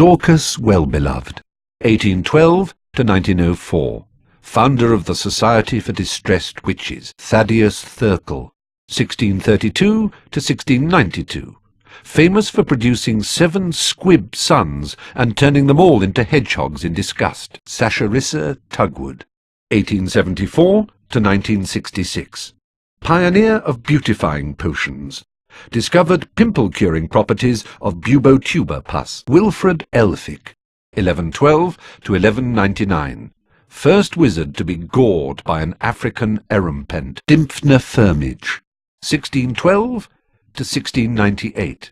Dorcas Wellbeloved, 1812 to 1904. Founder of the Society for Distressed Witches. Thaddeus Thurkel, 1632 to 1692. Famous for producing 7 squib sons and turning them all into hedgehogs in disgust. Saccharissa Tugwood, 1874 to 1966. Pioneer of beautifying potions. Discovered pimple-curing properties of bubotuber pus. Wilfred Elphick, 1112 to 1199. First wizard to be gored by an African erumpent. Dymphna Firmage, 1612 to 1698.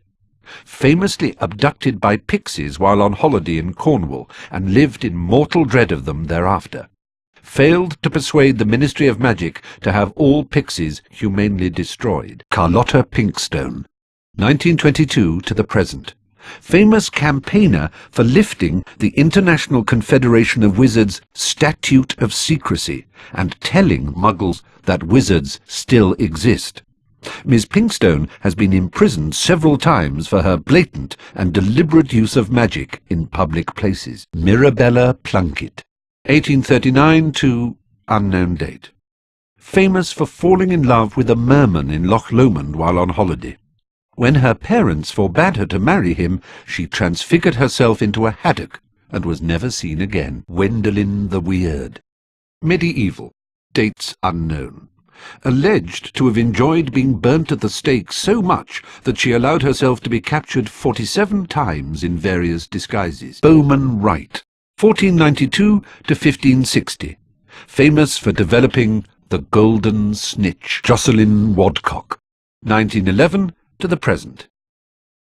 Famously abducted by pixies while on holiday in Cornwall, and lived in mortal dread of them thereafter. Failed to persuade the Ministry of Magic to have all pixies humanely destroyed. Carlotta Pinkstone, 1922 to the present. Famous campaigner for lifting the International Confederation of Wizards' Statute of Secrecy and telling Muggles that wizards still exist. Ms. Pinkstone has been imprisoned several times for her blatant and deliberate use of magic in public places. Mirabella Plunkett, 1839 to unknown date. Famous for falling in love with a merman in Loch Lomond while on holiday. When her parents forbade her to marry him, she transfigured herself into a haddock and was never seen again. Gwendolen the Weird. Medieval. Dates unknown. Alleged to have enjoyed being burnt at the stake so much that she allowed herself to be captured 47 times in various disguises. Bowman Wright, 1492 to 1560. Famous for developing the Golden Snitch. Jocelyn Wadcock, 1911 to the present.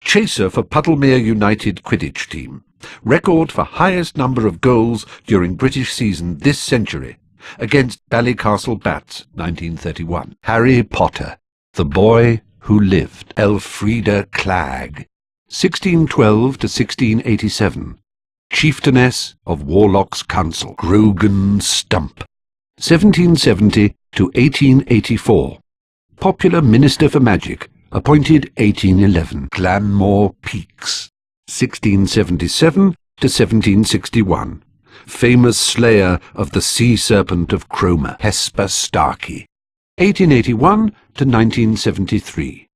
Chaser for Puddlemere United Quidditch team. Record for highest number of goals during British season this century. Against Ballycastle Bats, 1931. Harry Potter, The Boy Who Lived. Elfrida Clegg, 1612 to 1687. Chieftainess of Warlock's Council. Grogan Stump, 1770 to 1884. Popular Minister for Magic, appointed 1811. Glanmore Peaks, 1677 to 1761. Famous slayer of the sea serpent of Cromer. Hesper Starkey, 1881 to 1973.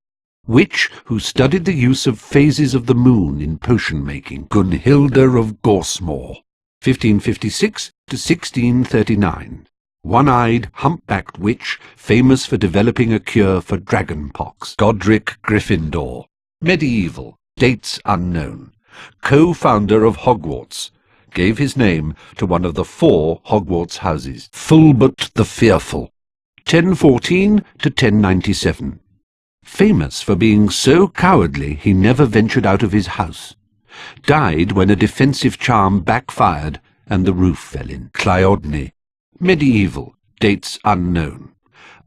Witch who studied the use of phases of the moon in potion-making. Gunhilda of Gorsmore, 1556 to 1639. One-eyed, humpbacked witch, famous for developing a cure for dragonpox. Godric Gryffindor. Medieval. Dates unknown. Co-founder of Hogwarts. Gave his name to one of the 4 Hogwarts houses. Fulbert the Fearful, 1014 to 1097. Famous for being so cowardly he never ventured out of his house. Died when a defensive charm backfired and the roof fell in. Cleodne. Medieval. Dates unknown.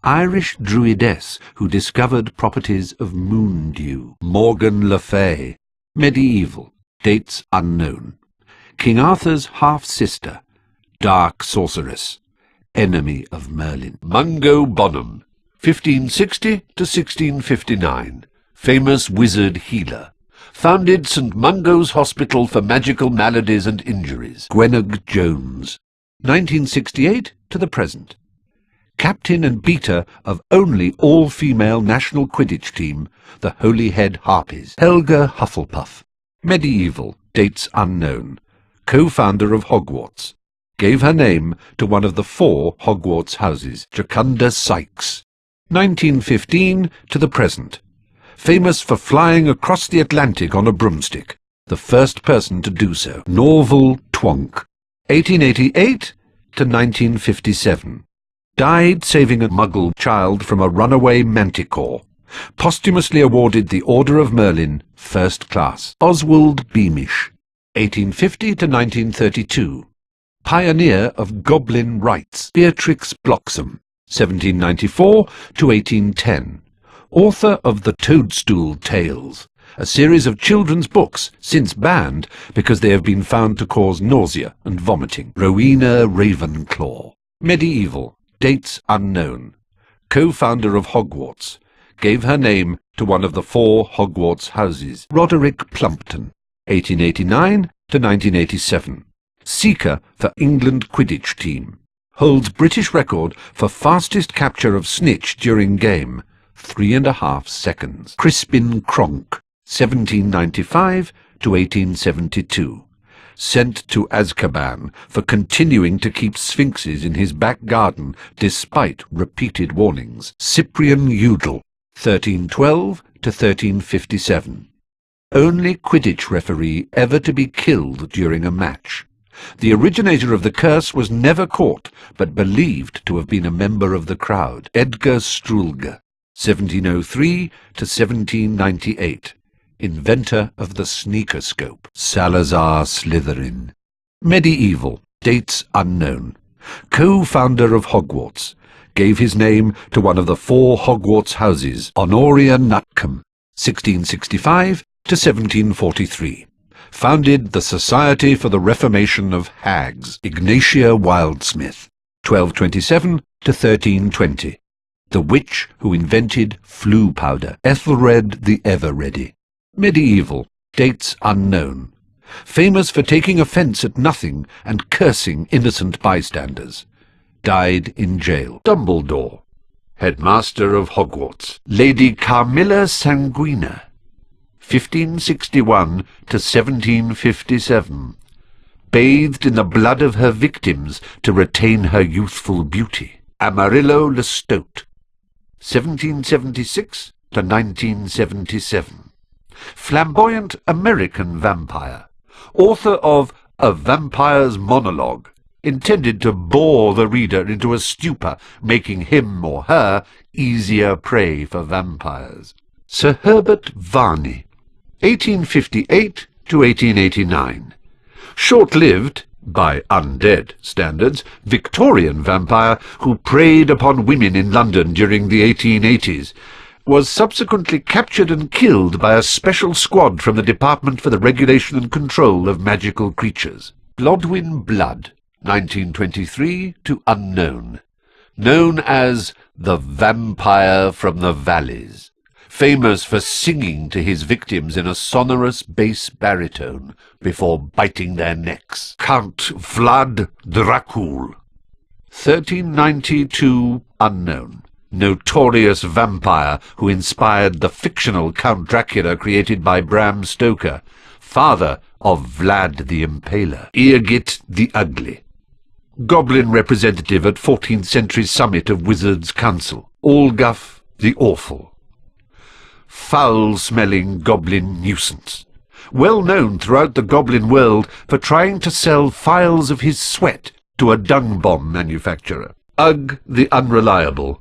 Irish druidess who discovered properties of moon dew. Morgan Le Fay. Medieval. Dates unknown. King Arthur's half-sister. Dark sorceress. Enemy of Merlin. Mungo Bonham, 1560 to 1659. Famous wizard healer. Founded St. Mungo's Hospital for Magical Maladies and Injuries. Gwennog Jones, 1968 to the present. Captain and beater of only all-female national Quidditch team, the Holyhead Harpies. Helga Hufflepuff. Medieval. Dates unknown. Co-founder of Hogwarts. Gave her name to one of the 4 Hogwarts houses. Jocunda Sykes, 1915 to the present. Famous for flying across the Atlantic on a broomstick, the first person to do so. Norval Twonk, 1888 to 1957. Died saving a Muggle child from a runaway Manticore. Posthumously awarded the Order of Merlin, First Class. Oswald Beamish, 1850 to 1932. Pioneer of Goblin Rites. Beatrix Bloxham, 1794 to 1810. Author of The Toadstool Tales, a series of children's books since banned because they have been found to cause nausea and vomiting. Rowena Ravenclaw. Medieval. Dates unknown. Co-founder of Hogwarts. Gave her name to one of the 4 Hogwarts houses. Roderick Plumpton, 1889 to 1987. Seeker for England Quidditch team. Holds British record for fastest capture of snitch during game, 3.5 seconds. Crispin Cronk, 1795 to 1872. Sent to Azkaban for continuing to keep sphinxes in his back garden despite repeated warnings. Cyprian Udall, 1312 to 1357. Only Quidditch referee ever to be killed during a match. The originator of the curse was never caught, but believed to have been a member of the crowd. Edgar Strulge, 1703 to 1798. Inventor of the sneakerscope. Salazar Slytherin. Medieval. Dates unknown. Co-founder of Hogwarts. Gave his name to one of the 4 Hogwarts houses. Honoria Nutcombe, 1665 to 1743. Founded the Society for the Reformation of Hags. Ignatia Wildsmith, 1227 to 1320. The witch who invented flue powder. Ethelred the Ever-Ready. Medieval. Dates unknown. Famous for taking offence at nothing and cursing innocent bystanders. Died in jail. Dumbledore. Headmaster of Hogwarts. Lady Carmilla Sanguina, 1561 to 1757. Bathed in the blood of her victims to retain her youthful beauty. Amarillo Lestat, 1776 to 1977. Flamboyant American vampire. Author of A Vampire's Monologue, intended to bore the reader into a stupor, making him or her easier prey for vampires. Sir Herbert Varney, 1858 to 1889. Short-lived, by undead standards, Victorian vampire who preyed upon women in London during the 1880s, was subsequently captured and killed by a special squad from the Department for the Regulation and Control of Magical Creatures. Blodwyn Blood, 1923 to unknown. Known as the Vampire from the Valleys. Famous for singing to his victims in a sonorous bass baritone before biting their necks. Count Vlad Dracul, 1392 unknown. Notorious vampire who inspired the fictional Count Dracula created by Bram Stoker, father of Vlad the Impaler. Eargit the Ugly. Goblin representative at 14th century summit of Wizards' Council. Olguff the Awful. Foul-smelling goblin nuisance. Well known throughout the goblin world for trying to sell phials of his sweat to a dung bomb manufacturer. Ugg the Unreliable.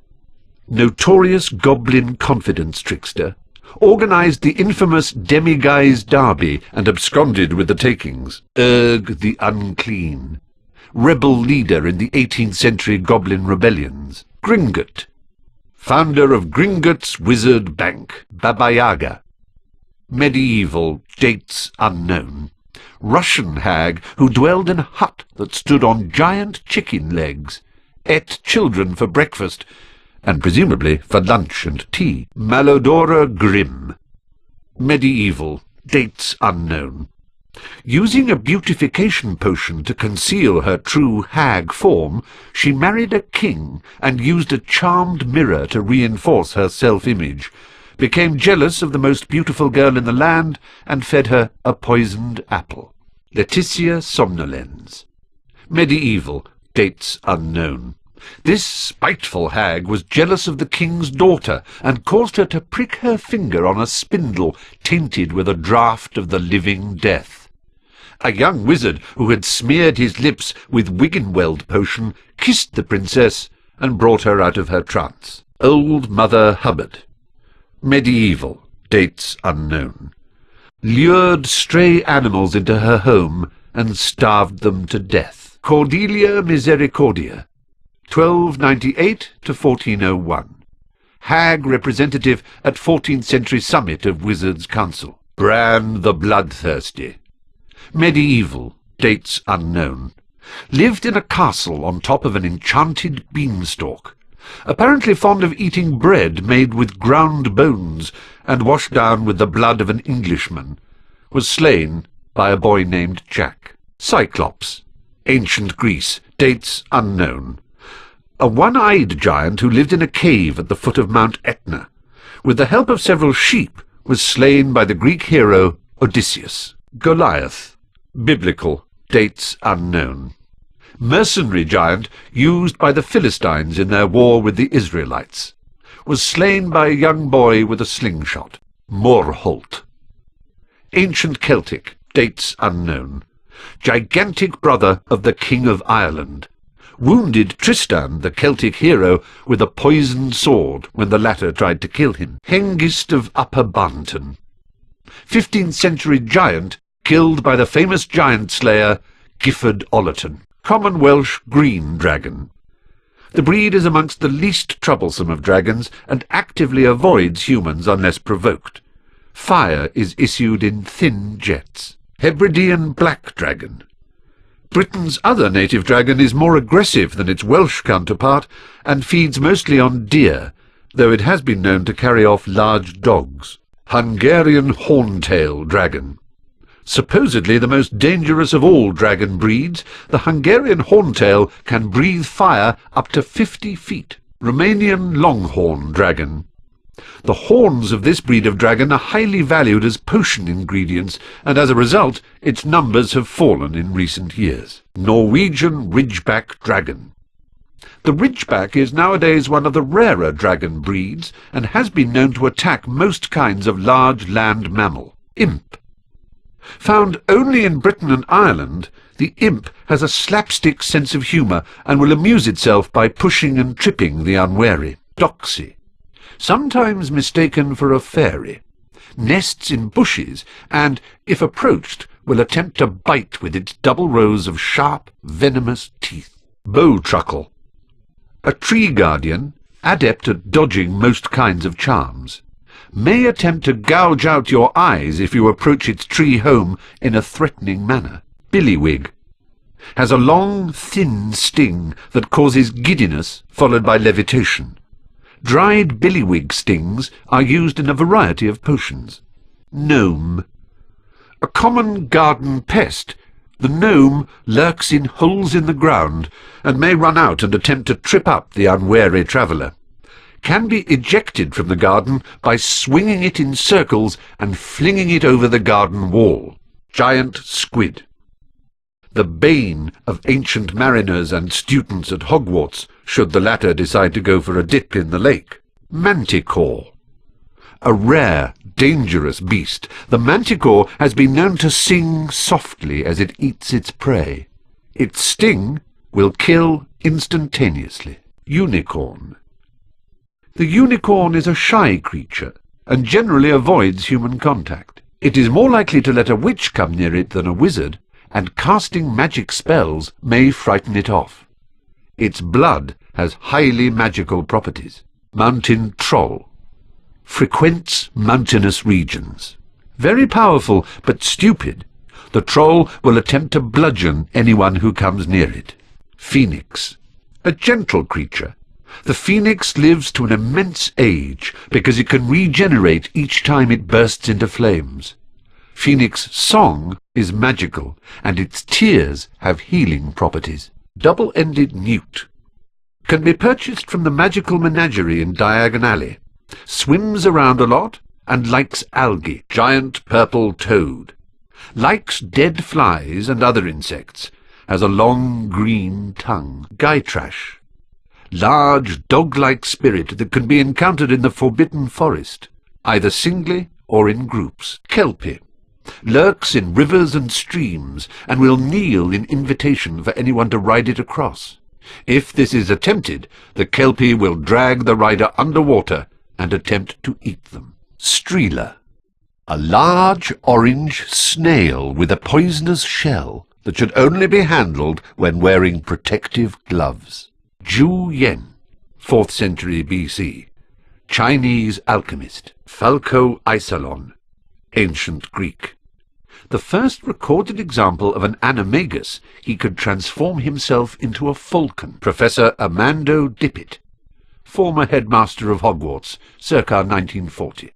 Notorious goblin confidence trickster. Organised the infamous Demiguise Derby and absconded with the takings. Urg the Unclean. Rebel leader in the 18th century goblin rebellions. Gringotts. Founder of Gringotts Wizard Bank. Baba Yaga. Medieval. Dates unknown. Russian hag who dwelled in a hut that stood on giant chicken legs. Ate children for breakfast, and presumably for lunch and tea. Malodora Grimm. Medieval. Dates unknown. Using a beautification potion to conceal her true hag form, she married a king and used a charmed mirror to reinforce her self-image, became jealous of the most beautiful girl in the land, and fed her a poisoned apple. Laetitia Somnolens. Medieval. Dates unknown. This spiteful hag was jealous of the king's daughter, and caused her to prick her finger on a spindle tainted with a draught of the living death. A young wizard who had smeared his lips with Wiggenweld potion kissed the princess and brought her out of her trance. Old Mother Hubbard. Medieval. Dates unknown. Lured stray animals into her home and starved them to death. Cordelia Misericordia, 1298 to 1401. Hag representative at 14th century summit of Wizards' Council. Bran the Bloodthirsty. Medieval. Dates unknown. Lived in a castle on top of an enchanted beanstalk. Apparently fond of eating bread made with ground bones and washed down with the blood of an Englishman. Was slain by a boy named Jack. Cyclops. Ancient Greece. Dates unknown. A one-eyed giant who lived in a cave at the foot of Mount Etna. With the help of several sheep, was slain by the Greek hero Odysseus. Goliath. Biblical. Dates unknown. Mercenary giant used by the Philistines in their war with the Israelites. Was slain by a young boy with a slingshot. Morholt. Ancient Celtic. Dates unknown. Gigantic brother of the King of Ireland. Wounded Tristan, the Celtic hero, with a poisoned sword when the latter tried to kill him. Hengist of Upper Barnton. 15th century giant killed by the famous giant slayer Gifford Ollerton. Common Welsh green dragon. The breed is amongst the least troublesome of dragons and actively avoids humans unless provoked. Fire is issued in thin jets. Hebridean black dragon. Britain's other native dragon is more aggressive than its Welsh counterpart and feeds mostly on deer, though it has been known to carry off large dogs. Hungarian Horntail dragon. Supposedly the most dangerous of all dragon breeds, the Hungarian Horntail can breathe fire up to 50 feet. Romanian Longhorn dragon. The horns of this breed of dragon are highly valued as potion ingredients, and as a result its numbers have fallen in recent years. Norwegian Ridgeback dragon. The Ridgeback is nowadays one of the rarer dragon breeds, and has been known to attack most kinds of large land mammal. Imp. Found only in Britain and Ireland, the imp has a slapstick sense of humour and will amuse itself by pushing and tripping the unwary. Doxy. Sometimes mistaken for a fairy, nests in bushes, and, if approached, will attempt to bite with its double rows of sharp, venomous teeth. Bowtruckle. A tree guardian, adept at dodging most kinds of charms. May attempt to gouge out your eyes if you approach its tree home in a threatening manner. Billywig. Has a long, thin sting that causes giddiness, followed by levitation. Dried billywig stings are used in a variety of potions. Gnome. A common garden pest, the gnome lurks in holes in the ground and may run out and attempt to trip up the unwary traveller. Can be ejected from the garden by swinging it in circles and flinging it over the garden wall. Giant squid. The bane of ancient mariners and students at Hogwarts, should the latter decide to go for a dip in the lake. Manticore. A rare, dangerous beast, the manticore has been known to sing softly as it eats its prey. Its sting will kill instantaneously. Unicorn. The unicorn is a shy creature and generally avoids human contact. It is more likely to let a witch come near it than a wizard, and casting magic spells may frighten it off. Its blood has highly magical properties. Mountain troll. Frequents mountainous regions. Very powerful but stupid. The troll will attempt to bludgeon anyone who comes near it. Phoenix. A gentle creature. The phoenix lives to an immense age because it can regenerate each time it bursts into flames. Phoenix song is magical, and its tears have healing properties. Double-ended newt. Can be purchased from the magical menagerie in Diagon Alley. Swims around a lot and likes algae. Giant purple toad. Likes dead flies and other insects. Has a long green tongue. Gytrash. Large dog-like spirit that can be encountered in the Forbidden Forest, either singly or in groups. Kelpie. Lurks in rivers and streams, and will kneel in invitation for anyone to ride it across. If this is attempted, the Kelpie will drag the rider underwater and attempt to eat them. Streeler. A large orange snail with a poisonous shell that should only be handled when wearing protective gloves. Zhu Yen, 4th century BC. Chinese alchemist. Falco Isolon. Ancient Greek. The first recorded example of an animagus, he could transform himself into a falcon. Professor Armando Dippet, former headmaster of Hogwarts, circa 1940.